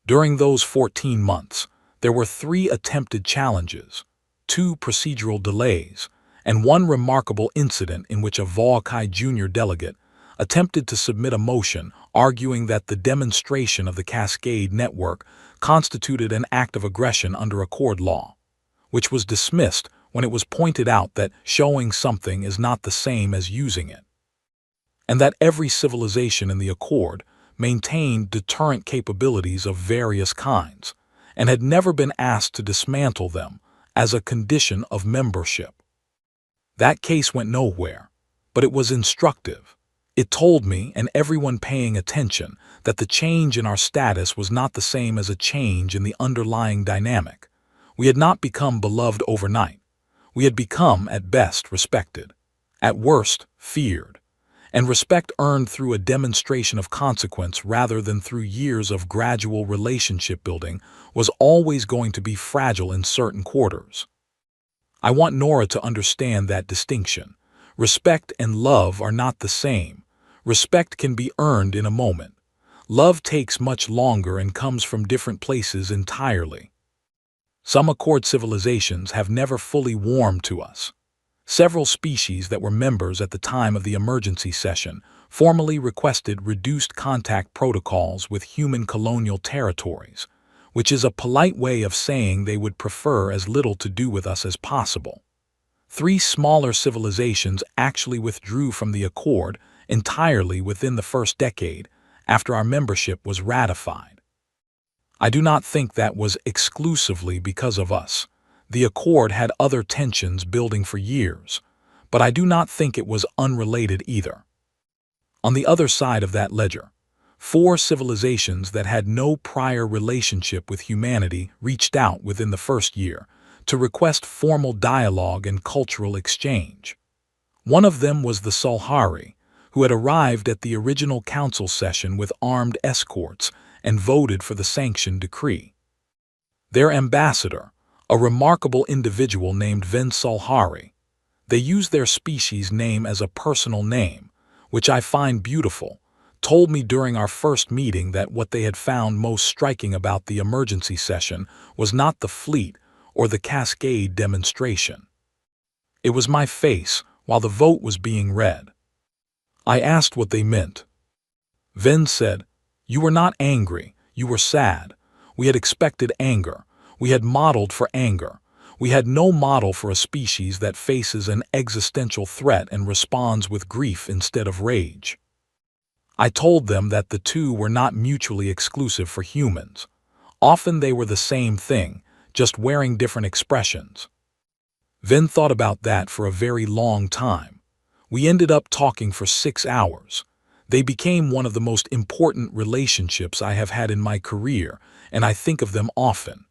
During those 14 months, there were 3 attempted challenges, 2 procedural delays, and 1 remarkable incident in which a Vauxhall Jr. delegate attempted to submit a motion arguing that the demonstration of the Cascade network constituted an act of aggression under Accord law, which was dismissed when it was pointed out that showing something is not the same as using it, and that every civilization in the Accord maintained deterrent capabilities of various kinds, and had never been asked to dismantle them as a condition of membership. That case went nowhere, but it was instructive. It told me and everyone paying attention that the change in our status was not the same as a change in the underlying dynamic. We had not become beloved overnight. We had become, at best, respected, at worst, feared, and respect earned through a demonstration of consequence rather than through years of gradual relationship building was always going to be fragile in certain quarters. I want Nora to understand that distinction. Respect and love are not the same. Respect can be earned in a moment. Love takes much longer and comes from different places entirely. Some Accord civilizations have never fully warmed to us. Several species that were members at the time of the emergency session formally requested reduced contact protocols with human colonial territories, which is a polite way of saying they would prefer as little to do with us as possible. 3 smaller civilizations actually withdrew from the Accord entirely within the first decade after our membership was ratified. I do not think that was exclusively because of us. The Accord had other tensions building for years, but I do not think it was unrelated either. On the other side of that ledger, 4 civilizations that had no prior relationship with humanity reached out within the first year to request formal dialogue and cultural exchange. One of them was the Sulhari, who had arrived at the original council session with armed escorts and voted for the sanctioned decree. Their ambassador, a remarkable individual named Ven Sulhari, they used their species name as a personal name, which I find beautiful, told me during our first meeting that what they had found most striking about the emergency session was not the fleet or the cascade demonstration. It was my face while the vote was being read. I asked what they meant. Ven said, "You were not angry, you were sad. We had expected anger. We had modeled for anger. We had no model for a species that faces an existential threat and responds with grief instead of rage." I told them that the two were not mutually exclusive for humans. Often they were the same thing, just wearing different expressions. Ven thought about that for a very long time. We ended up talking for 6 hours. They became one of the most important relationships I have had in my career, and I think of them often.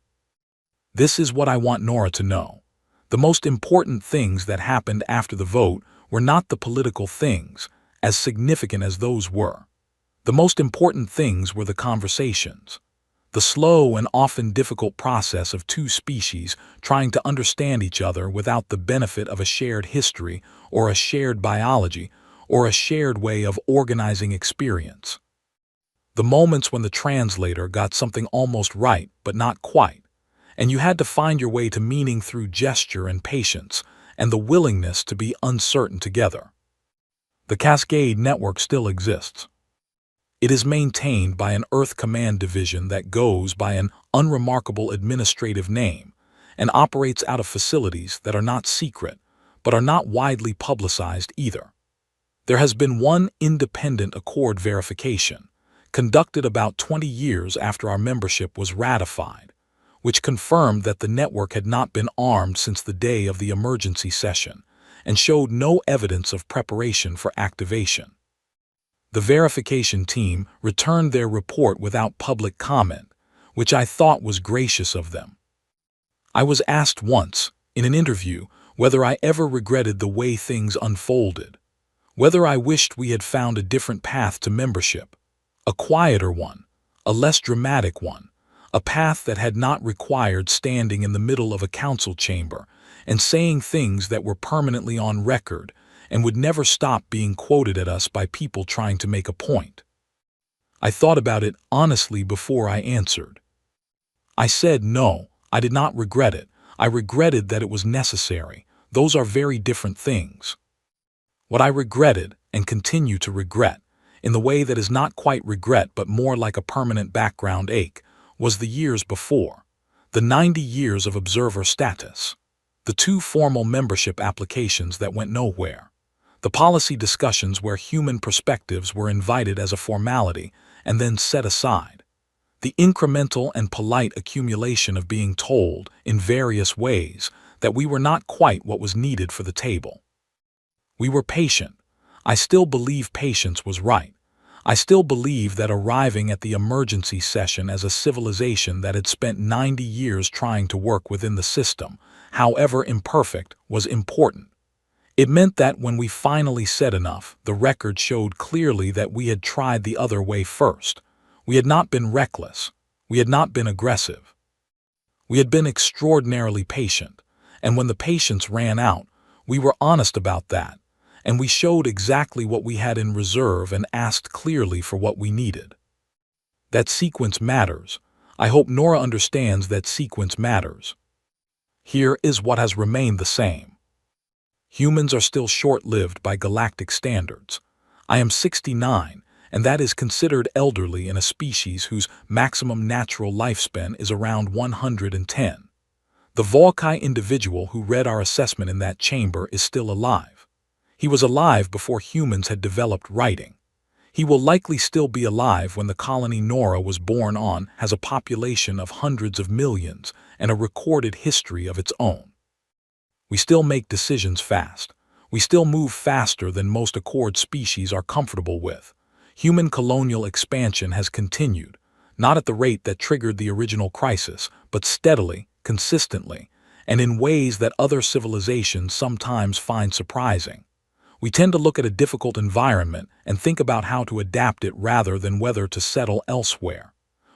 This is what I want Nora to know. The most important things that happened after the vote were not the political things, as significant as those were. The most important things were the conversations. The slow and often difficult process of 2 species trying to understand each other without the benefit of a shared history or a shared biology or a shared way of organizing experience. The moments when the translator got something almost right but not quite, and you had to find your way to meaning through gesture and patience and the willingness to be uncertain together. The Cascade network still exists. It is maintained by an Earth Command Division that goes by an unremarkable administrative name and operates out of facilities that are not secret but are not widely publicized either. There has been one independent Accord verification, conducted about 20 years after our membership was ratified, which confirmed that the network had not been armed since the day of the emergency session and showed no evidence of preparation for activation. The verification team returned their report without public comment, which I thought was gracious of them. I was asked once, in an interview, whether I ever regretted the way things unfolded, whether I wished we had found a different path to membership, a quieter one, a less dramatic one, a path that had not required standing in the middle of a council chamber and saying things that were permanently on record and would never stop being quoted at us by people trying to make a point. I thought about it honestly before I answered. I said no, I did not regret it. I regretted that it was necessary. Those are very different things. What I regretted, and continue to regret, in the way that is not quite regret but more like a permanent background ache, was the years before, the 90 years of observer status, the 2 formal membership applications that went nowhere, the policy discussions where human perspectives were invited as a formality and then set aside, the incremental and polite accumulation of being told, in various ways, that we were not quite what was needed for the table. We were patient. I still believe patience was right. I still believe that arriving at the emergency session as a civilization that had spent 90 years trying to work within the system, however imperfect, was important. It meant that when we finally said enough, the record showed clearly that we had tried the other way first. We had not been reckless. We had not been aggressive. We had been extraordinarily patient, and when the patience ran out, we were honest about that, and we showed exactly what we had in reserve and asked clearly for what we needed. That sequence matters. I hope Nora understands that sequence matters. Here is what has remained the same. Humans are still short-lived by galactic standards. I am 69, and that is considered elderly in a species whose maximum natural lifespan is around 110. The Volkai individual who read our assessment in that chamber is still alive. He was alive before humans had developed writing. He will likely still be alive when the colony Nora was born on has a population of hundreds of millions and a recorded history of its own. We still make decisions fast. We still move faster than most Accord species are comfortable with. Human colonial expansion has continued, not at the rate that triggered the original crisis, but steadily, consistently, and in ways that other civilizations sometimes find surprising. We tend to look at a difficult environment and think about how to adapt it rather than whether to settle elsewhere.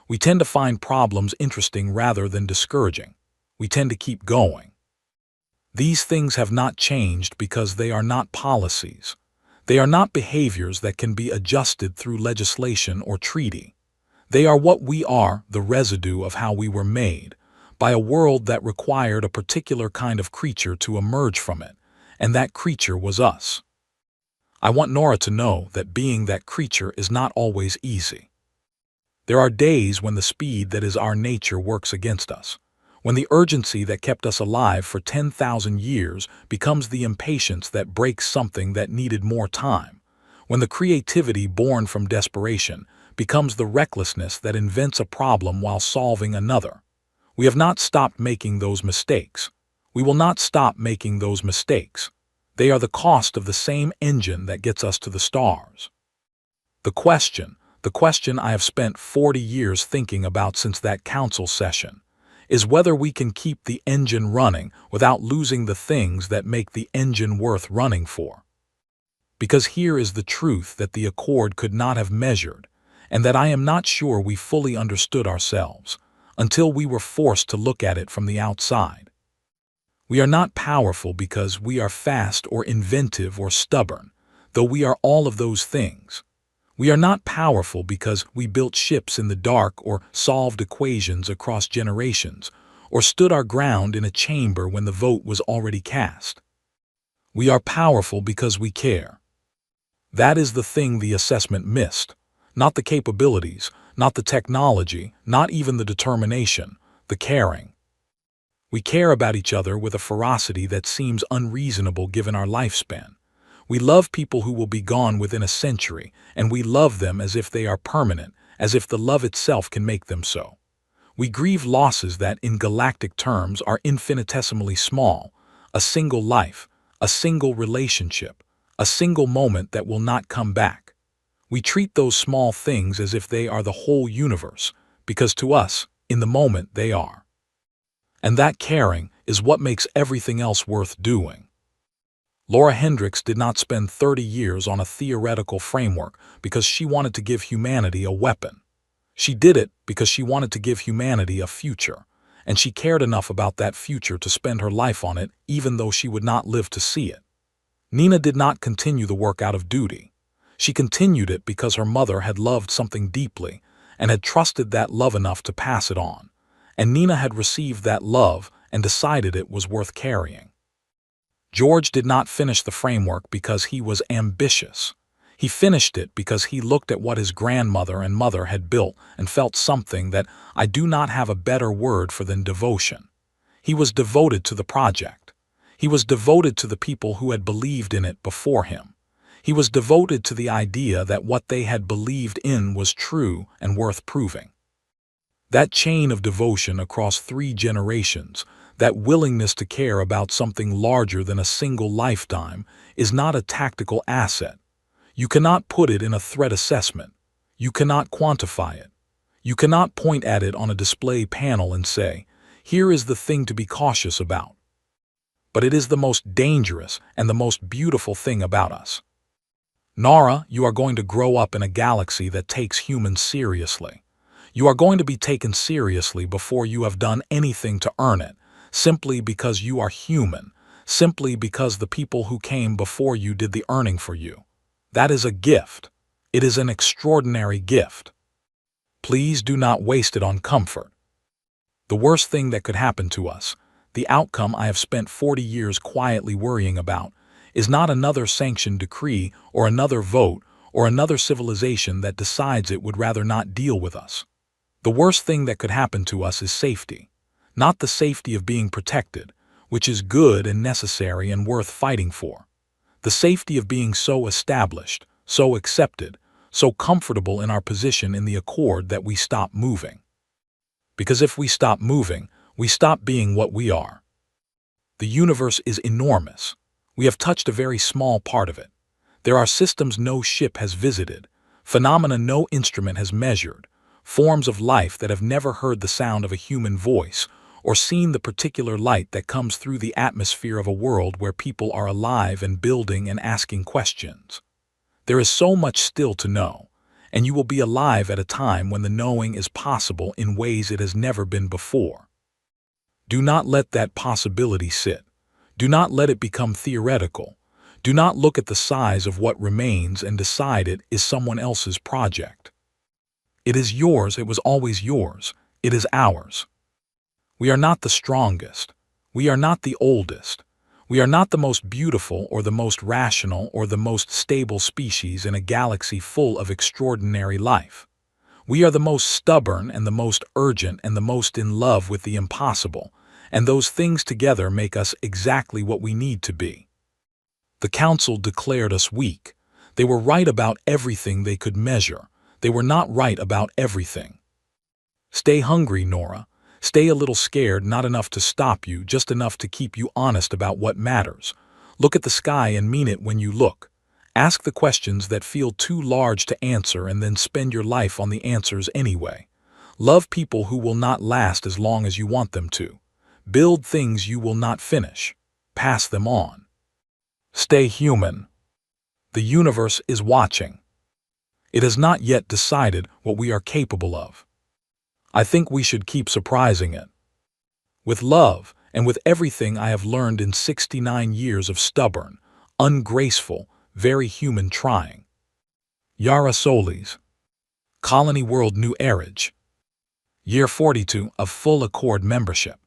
We tend to find problems interesting rather than discouraging. We tend to keep going. These things have not changed because they are not policies. They are not behaviors that can be adjusted through legislation or treaty. They are what we are, the residue of how we were made, by a world that required a particular kind of creature to emerge from it, and that creature was us. I want Nora to know that being that creature is not always easy. There are days when the speed that is our nature works against us, when the urgency that kept us alive for 10,000 years becomes the impatience that breaks something that needed more time, when the creativity born from desperation becomes the recklessness that invents a problem while solving another. We have not stopped making those mistakes. We will not stop making those mistakes. They are the cost of the same engine that gets us to the stars. The question I have spent 40 years thinking about since that council session, is whether we can keep the engine running without losing the things that make the engine worth running for. Because here is the truth that the Accord could not have measured, and that I am not sure we fully understood ourselves, until we were forced to look at it from the outside. We are not powerful because we are fast or inventive or stubborn, though we are all of those things. We are not powerful because we built ships in the dark or solved equations across generations, or stood our ground in a chamber when the vote was already cast. We are powerful because we care. That is the thing the assessment missed, not the capabilities, not the technology, not even the determination, the caring. We care about each other with a ferocity that seems unreasonable given our lifespan. We love people who will be gone within a century, and we love them as if they are permanent, as if the love itself can make them so. We grieve losses that, in galactic terms, are infinitesimally small: a single life, a single relationship, a single moment that will not come back. We treat those small things as if they are the whole universe, because to us, in the moment, they are. And that caring is what makes everything else worth doing. Laura Hendricks did not spend 30 years on a theoretical framework because she wanted to give humanity a weapon. She did it because she wanted to give humanity a future, and she cared enough about that future to spend her life on it even though she would not live to see it. Nina did not continue the work out of duty. She continued it because her mother had loved something deeply and had trusted that love enough to pass it on, and Nina had received that love and decided it was worth carrying. George did not finish the framework because he was ambitious. He finished it because he looked at what his grandmother and mother had built and felt something that I do not have a better word for than devotion. He was devoted to the project. He was devoted to the people who had believed in it before him. He was devoted to the idea that what they had believed in was true and worth proving. That chain of devotion across 3 generations, that willingness to care about something larger than a single lifetime, is not a tactical asset. You cannot put it in a threat assessment. You cannot quantify it. You cannot point at it on a display panel and say, "Here is the thing to be cautious about." But it is the most dangerous and the most beautiful thing about us. Nara, you are going to grow up in a galaxy that takes humans seriously. You are going to be taken seriously before you have done anything to earn it, simply because you are human, simply because the people who came before you did the earning for you. That is a gift. It is an extraordinary gift. Please do not waste it on comfort. The worst thing that could happen to us, the outcome I have spent 40 years quietly worrying about, is not another sanctioned decree or another vote or another civilization that decides it would rather not deal with us. The worst thing that could happen to us is safety, not the safety of being protected, which is good and necessary and worth fighting for. The safety of being so established, so accepted, so comfortable in our position in the accord that we stop moving. Because if we stop moving, we stop being what we are. The universe is enormous. We have touched a very small part of it. There are systems no ship has visited, phenomena no instrument has measured, forms of life that have never heard the sound of a human voice or seen the particular light that comes through the atmosphere of a world where people are alive and building and asking questions. There is so much still to know, and you will be alive at a time when the knowing is possible in ways it has never been before. Do not let that possibility sit. Do not let it become theoretical. Do not look at the size of what remains and decide it is someone else's project. It is yours. It was always yours. It is ours. We are not the strongest. We are not the oldest. We are not the most beautiful or the most rational or the most stable species in a galaxy full of extraordinary life. We are the most stubborn and the most urgent and the most in love with the impossible, and those things together make us exactly what we need to be. The Council declared us weak. They were right about everything they could measure. They were not right about everything. Stay hungry, Nora. Stay a little scared, not enough to stop you, just enough to keep you honest about what matters. Look at the sky and mean it when you look. Ask the questions that feel too large to answer and then spend your life on the answers anyway. Love people who will not last as long as you want them to. Build things you will not finish. Pass them on. Stay human. The universe is watching. It has not yet decided what we are capable of. I think we should keep surprising it. With love, and with everything I have learned in 69 years of stubborn, ungraceful, very human trying. Yara Solis. Colony World New Erage. Year 42 of full Accord membership.